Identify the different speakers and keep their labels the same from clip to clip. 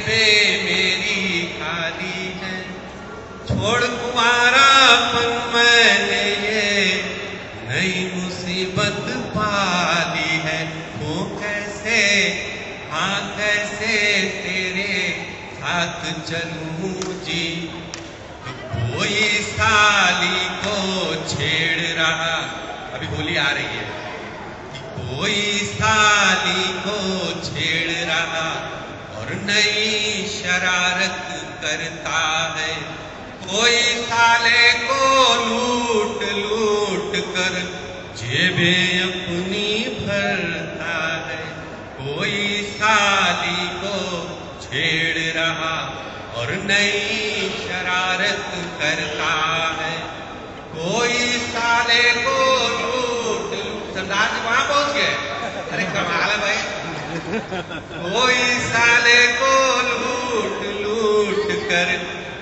Speaker 1: जेबें मेरी खाली है, छोड़ कुंवारापन मैंने ये नई मुसीबत पाली है। वो कैसे, हाँ कैसे तेरे साथ चलूं जी, कोई साली को छेड़ रहा, अभी होली आ रही है, कि कोई साली को छेड़ रहा और नई शरारत करता है। कोई साले को लूट लूट कर जेबें अपनी भरता है। कोई साली को छेड़ रहा और नई शरारत करता है। कोई साले को लूट लूट, सरदार जी वहां पहुंच गए, अरे कमाल है भाई। कोई साले को लूट लूट कर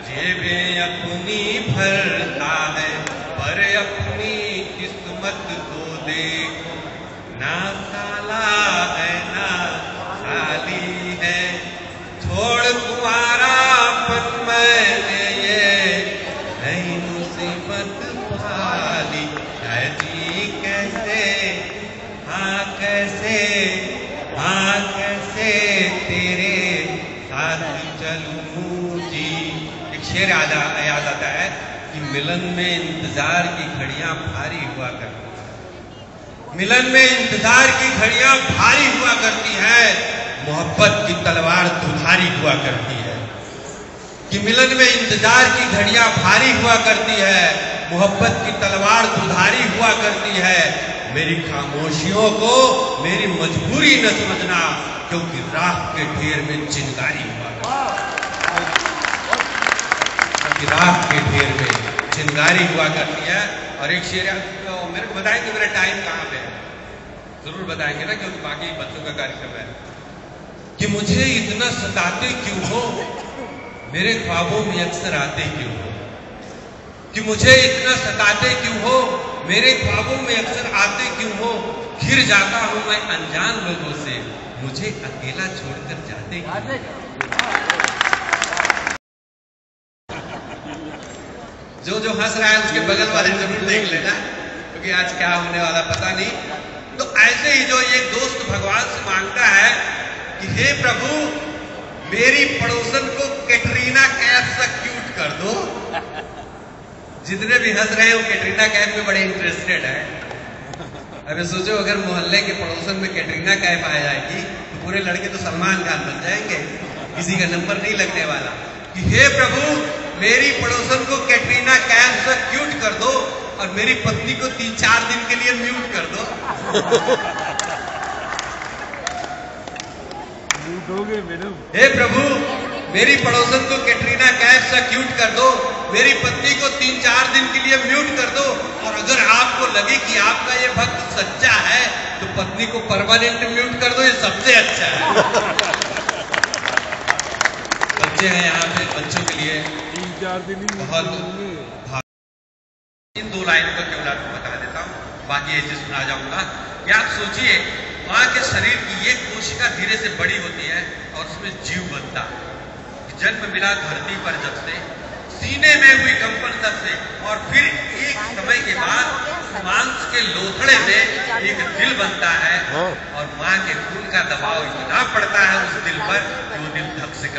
Speaker 1: जेबें अपनी भरता है, पर अपनी किस्मत को देखो, ना साला है ना साली है। छोड़ कुंवारापन मैंने ये नई मुसीबत पाली है जी। कैसे, हाँ कैसे, हाँ कैसे तेरे साथ चलूं जी। एक शेर याद आता है कि मिलन में इंतजार की घड़ियां भारी हुआ करती है। मिलन में इंतजार की घड़ियां भारी हुआ करती है, मोहब्बत की तलवार दुधारी हुआ करती है। कि मिलन में इंतजार की घड़ियां भारी हुआ करती है, मोहब्बत की तलवार दुधारी हुआ करती है। मेरी खामोशियों को मेरी मजबूरी न समझना, क्योंकि राख के ढेर में चिंगारी हुआ करती है। राख के ढेर में चिंगारी हुआ करती है। और एक शेर तो मेरे को बताएंगे मेरा टाइम कहाँ पे है, जरूर बताएंगे ना, क्योंकि बाकी बच्चों का कार्यक्रम है। कि मुझे इतना सताते क्यों हो, मेरे ख्वाबों में अक्सर आते क्यों हो। कि मुझे इतना सताते क्यों हो, मेरे ख्वाबों में अक्सर आते क्यों हो। घिर जाता हूं मैं अनजान लोगों से, मुझे अकेला छोड़कर जाते क्यों। जो हंस रहा है उसके बगल वाले जरूर देख लेना, क्योंकि आज क्या होने वाला पता नहीं। तो ऐसे ही जो एक दोस्त भगवान से मांगता है कि हे प्रभु, मेरी पड़ोसन को कैटरीना कैफ सा क्यूट कर दो। जितने भी हंस रहे हैं वो कैटरीना कैफ में बड़े इंटरेस्टेड है। अरे सोचो, अगर मोहल्ले के पड़ोसन में कैटरीना कैफ आ जाएगी तो पूरे लड़के तो सलमान खान बन जाएंगे, किसी का नंबर नहीं लगने वाला। कि हे प्रभु, मेरी पड़ोसन को कैटरीना कैफ से क्यूट कर दो और मेरी पत्नी को 3-4 दिन के लिए म्यूट कर दो। हे प्रभु, मेरी पड़ोसन को कैटरीना कैफ से क्यूट कर दो, मेरी पत्नी को 3-4 दिन के लिए म्यूट कर दो। और अगर आपको लगे कि आपका ये भक्त सच्चा है तो पत्नी को परमानेंट म्यूट कर दो, ये सबसे अच्छा है। बच्चे हैं यहाँ पे, बच्चों के लिए
Speaker 2: 3-4 दिन
Speaker 1: बहुत। इन 2 लाइन को केवल आपको बता देता हूँ, बाकी ऐसे सुना जाऊंगा। कि आप सोचिए, माँ के शरीर की एक कोशिका धीरे से बड़ी होती है और उसमें जीव बनता है। जन्म मिला धरती पर जब से, सीने में हुई कंपन तब से, और फिर एक समय के बाद मांस के लोथड़े में एक दिल बनता है। और माँ के खून का दबाव इतना पड़ता है उस दिल पर कि वो दिल धक से